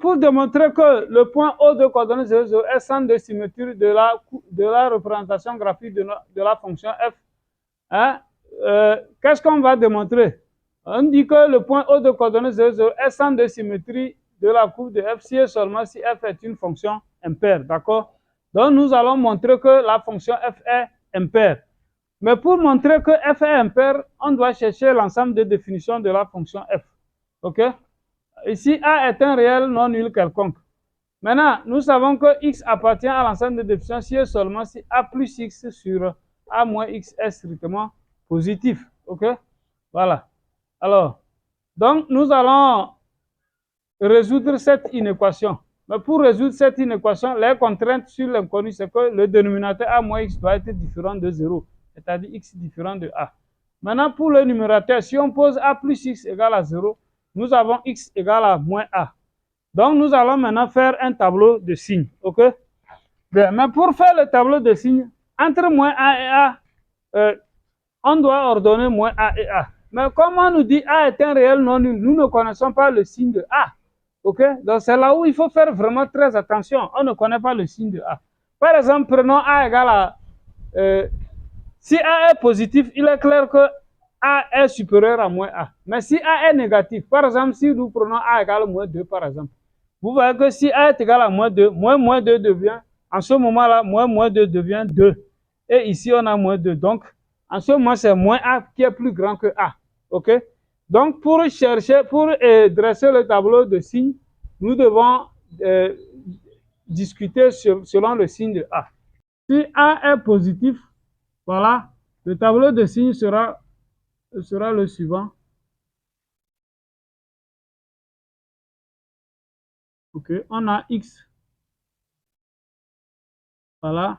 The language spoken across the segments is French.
Pour démontrer que le point O de coordonnées 0, 0 est centre de symétrie de la représentation graphique de la fonction f, hein, qu'est-ce qu'on va démontrer? On dit que le point O de coordonnées 0, 0 est centre de symétrie de la courbe de f si et seulement si f est une fonction impaire, d'accord? Donc nous allons montrer que la fonction f est impaire. Mais pour montrer que f est impaire, on doit chercher l'ensemble des définitions de la fonction f. OK? Ici, A est un réel non nul quelconque. Maintenant, nous savons que x appartient à l'ensemble des définitions si et seulement si A plus x sur A moins x est strictement positif. OK? Voilà. Alors, donc, nous allons résoudre cette inéquation. Mais pour résoudre cette inéquation, les contraintes sur l'inconnu, c'est que le dénominateur A moins x doit être différent de 0, c'est-à-dire x différent de A. Maintenant, pour le numérateur, si on pose A plus x égale à 0, nous avons x égale à moins A. Donc, nous allons maintenant faire un tableau de signes. OK? Bien, mais pour faire le tableau de signes, entre moins A et A, on doit ordonner moins A et A. Mais comme on nous dit A est un réel non nul, nous ne connaissons pas le signe de A. OK? Donc, c'est là où il faut faire vraiment très attention. On ne connaît pas le signe de A. Par exemple, prenons A égale à... si A est positif, il est clair que A est supérieur à moins A. Mais si A est négatif, par exemple, si nous prenons A égale à moins 2, par exemple, vous voyez que si A est égal à moins 2, moins 2 devient, en ce moment-là, moins 2 devient 2. Et ici, on a moins 2. Donc, en ce moment, c'est moins A qui est plus grand que A. OK? Donc, pour chercher, pour dresser le tableau de signes, nous devons discuter selon le signe de A. Si A est positif, voilà, le tableau de signes sera le suivant. OK, on a X. Voilà.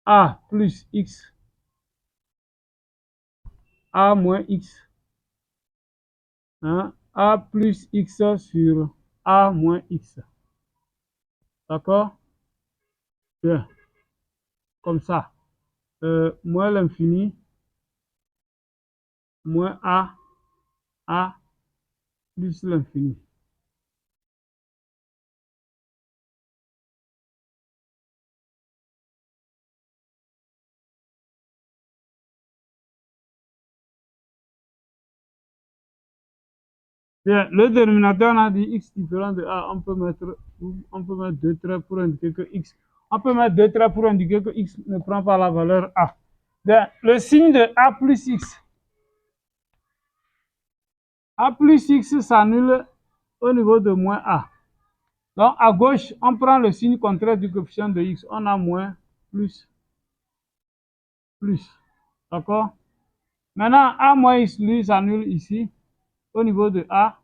A plus X. A moins X. Hein? A plus X sur A moins X. D'accord? Bien. Comme ça. Moins l'infini. Moins A plus l'infini. Bien, le dénominateur, on a dit x différent de A, on peut mettre 2 traits pour indiquer que x, on peut mettre 2 traits pour indiquer que x ne prend pas la valeur A. Bien, le signe de A plus x. A plus x s'annule au niveau de moins A. Donc, à gauche, on prend le signe contraire du coefficient de x. On a moins, plus. D'accord? Maintenant, A moins x, lui, s'annule ici, au niveau de A.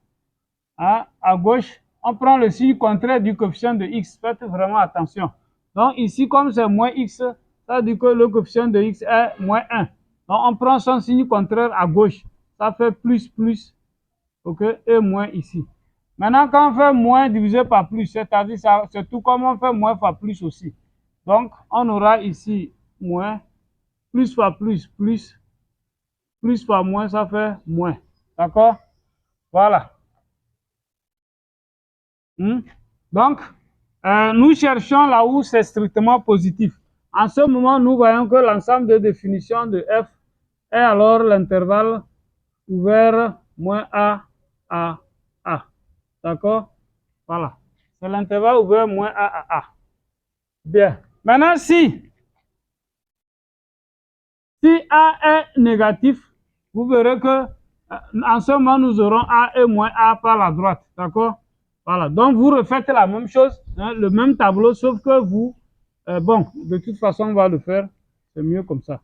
À gauche, on prend le signe contraire du coefficient de x. Faites vraiment attention. Donc, ici, comme c'est moins x, ça veut dire que le coefficient de x est moins 1. Donc, on prend son signe contraire à gauche. Ça fait plus. OK? Et moins ici. Maintenant, quand on fait moins divisé par plus, c'est-à-dire c'est tout comme on fait moins fois plus aussi. Donc, on aura ici moins, plus fois plus fois moins, ça fait moins. D'accord? Voilà. Donc, nous cherchons là où c'est strictement positif. En ce moment, nous voyons que l'ensemble des définitions de f est alors l'intervalle ouvert moins A à A. D'accord? Voilà. C'est l'intervalle ouvert moins A à A. Bien. Maintenant, si A est négatif, vous verrez que en ce moment, nous aurons A et moins A par la droite. D'accord? Voilà. Donc, vous refaites la même chose, hein, le même tableau, sauf que vous, bon, de toute façon, on va le faire. C'est mieux comme ça.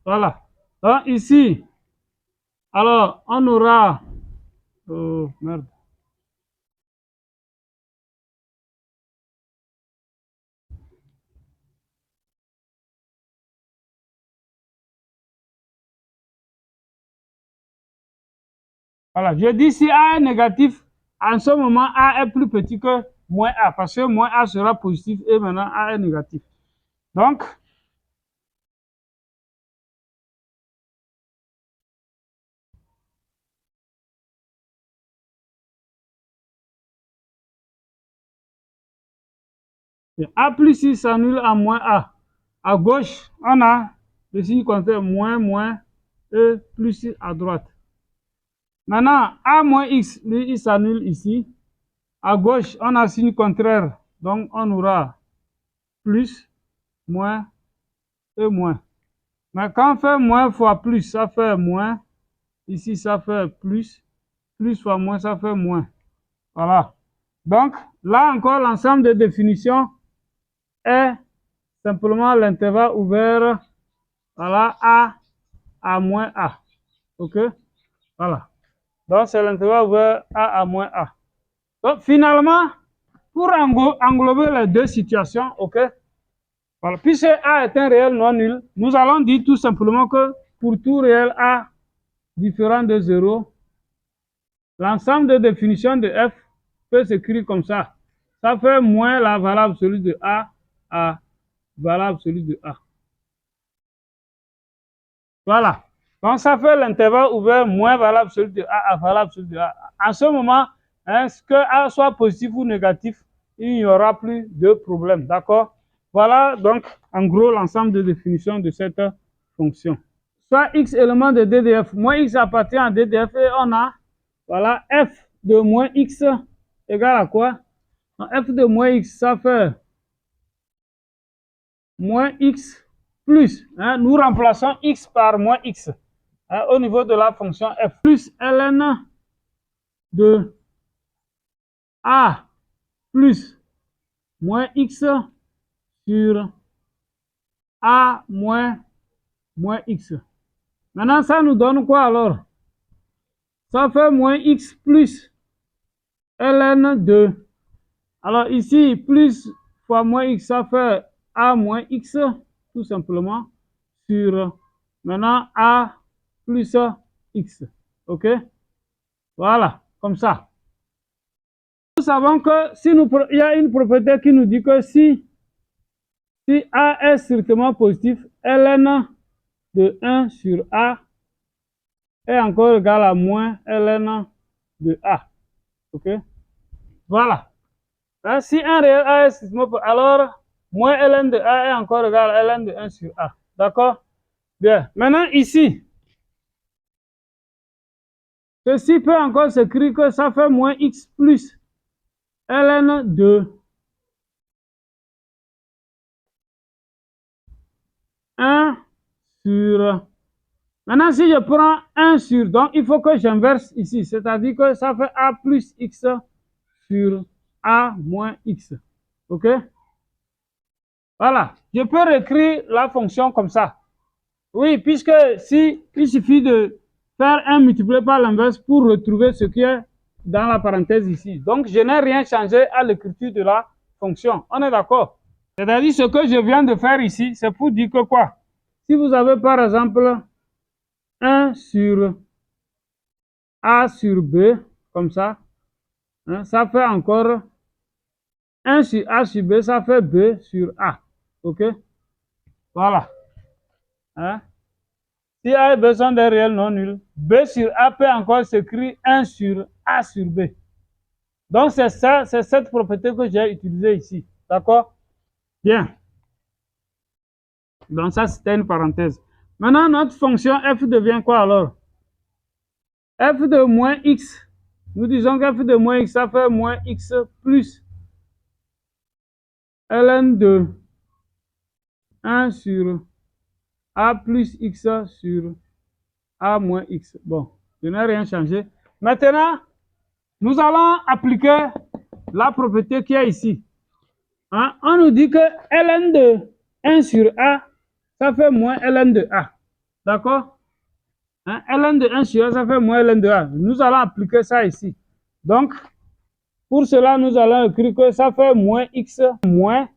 Voilà. Donc ici, alors on aura... Oh, merde. Voilà, je dis si A est négatif, en ce moment A est plus petit que moins A, parce que moins A sera positif et maintenant A est négatif. Donc, A plus 6 s'annule à moins A. À gauche, on a le signe contraire moins, moins et plus à droite. Maintenant, A moins X, lui, il s'annule ici. À gauche, on a le signe contraire. Donc, on aura plus, moins et moins. Mais quand on fait moins fois plus, ça fait moins. Ici, ça fait plus. Plus fois moins, ça fait moins. Voilà. Donc, là encore, l'ensemble des définitions est simplement l'intervalle ouvert, voilà, A moins A. OK? Voilà. Donc, c'est l'intervalle ouvert A moins A. Donc, finalement, pour englober les deux situations, OK? Voilà. Puisque A est un réel non nul, nous allons dire tout simplement que pour tout réel A différent de 0, l'ensemble des définitions de F peut s'écrire comme ça. Ça fait moins la valeur absolue de A à valeur absolue de A. Voilà. Donc, ça fait l'intervalle ouvert moins valeur absolue de A à valeur absolue de A. En ce moment, hein, que A soit positif ou négatif, il n'y aura plus de problème. D'accord? Voilà donc, en gros, l'ensemble de définitions de cette fonction. Soit X élément de DDF, moins X appartient à DDF et on a, voilà, F de moins X égale à quoi? F de moins X, ça fait moins X plus, hein, nous remplaçons X par moins X, hein, au niveau de la fonction F, plus ln de A plus moins X sur A moins X. Maintenant, ça nous donne quoi alors? Ça fait moins X plus ln de... Alors ici, plus fois moins X, ça fait A moins X, tout simplement, sur maintenant A plus X. OK? Voilà, comme ça. Nous savons que si il y a une propriété qui nous dit que si A est strictement positif, ln de 1 sur A est encore égal à moins ln de A. OK? Voilà. Hein, si un réel A est strictement positif, alors moins ln de A est encore égal à ln de 1 sur A. D'accord? Bien. Maintenant, ici, ceci peut encore s'écrire que ça fait moins X plus ln de 1 sur... Maintenant, si je prends 1 sur, donc il faut que j'inverse ici, c'est-à-dire que ça fait A plus X sur A moins X. OK? Voilà. Je peux réécrire la fonction comme ça. Oui, puisque si il suffit de faire 1 multiplié par l'inverse pour retrouver ce qui est dans la parenthèse ici. Donc, je n'ai rien changé à l'écriture de la fonction. On est d'accord? C'est-à-dire, ce que je viens de faire ici, c'est pour dire que quoi? Si vous avez par exemple 1 sur A sur B, comme ça, hein, ça fait encore 1 sur A sur B, ça fait B sur A. OK? Voilà. Hein? Si A et B sont des réels non nuls, B sur A peut encore s'écrire 1 sur A sur B. Donc, c'est ça, c'est cette propriété que j'ai utilisée ici. D'accord? Bien. Donc, ça, c'était une parenthèse. Maintenant, notre fonction f devient quoi alors? F de moins x. Nous disons que f de moins x, ça fait moins x plus ln de 1 sur a plus x sur a moins x. Bon, je n'ai rien changé. Maintenant, nous allons appliquer la propriété qui est ici. Hein? On nous dit que ln de 1 sur a, ça fait moins ln de a. D'accord? Hein? Ln de 1 sur A, ça fait moins ln de A. Nous allons appliquer ça ici. Donc, pour cela, nous allons écrire que ça fait moins x moins,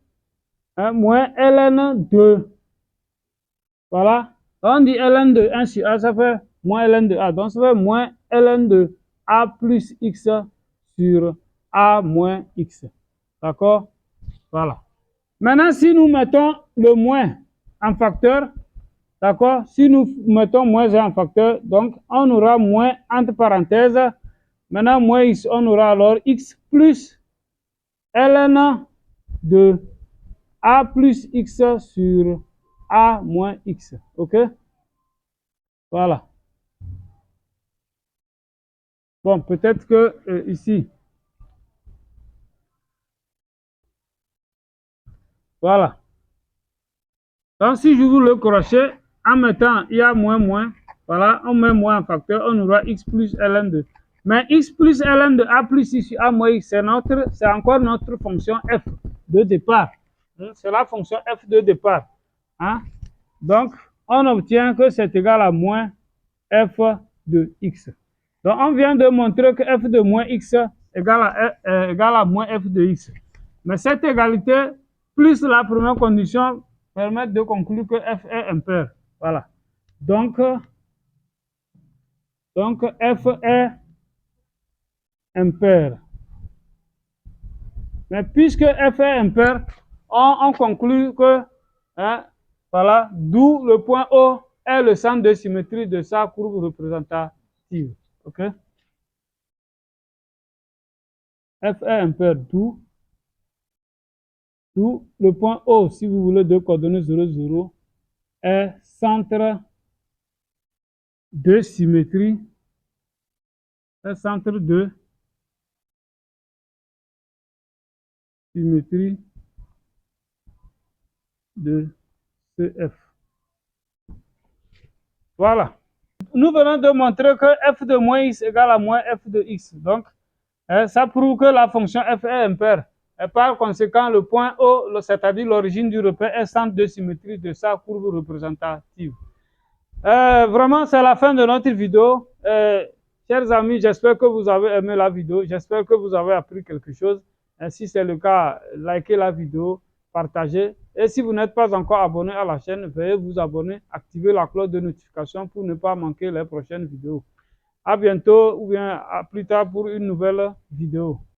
moins ln de. Voilà. On dit ln de 1 sur A, ça fait moins ln de A. Donc, ça fait moins ln de A plus x sur A moins x. D'accord? Voilà. Maintenant, si nous mettons le moins en facteur, d'accord? Si nous mettons moins 1 en facteur, donc on aura moins entre parenthèses. Maintenant, moins x, on aura alors x plus ln de A plus x sur A moins x. OK? Voilà. Bon, peut-être que ici. Voilà. Donc, si je vous le crochet, en mettant, il y a moins, moins. Voilà, on met moins en facteur, on aura x plus ln de. Mais x plus ln de A plus x sur A moins x, c'est encore notre fonction f de départ. C'est la fonction f de départ. Hein? Donc, on obtient que c'est égal à moins f de x. Donc, on vient de montrer que f de moins x égale à moins f de x. Mais cette égalité, plus la première condition, permet de conclure que f est impair. Voilà. Donc f est impair. Mais puisque f est impair, on conclut que, hein, voilà, d'où le point O est le centre de symétrie de sa courbe représentative. OK? F est impair, d'où le point O, si vous voulez, de coordonnées 0, 0, est centre de symétrie, est centre de symétrie de CF. Voilà. Nous venons de montrer que f de moins x égale à moins f de x. Donc, ça prouve que la fonction f est impaire. Et par conséquent, le point O, c'est-à-dire l'origine du repère, est centre de symétrie de sa courbe représentative. Vraiment, c'est la fin de notre vidéo. Chers amis, j'espère que vous avez aimé la vidéo. J'espère que vous avez appris quelque chose. Et si c'est le cas, likez la vidéo, partagez. Et si vous n'êtes pas encore abonné à la chaîne, veuillez vous abonner, activer la cloche de notification pour ne pas manquer les prochaines vidéos. À bientôt ou bien à plus tard pour une nouvelle vidéo.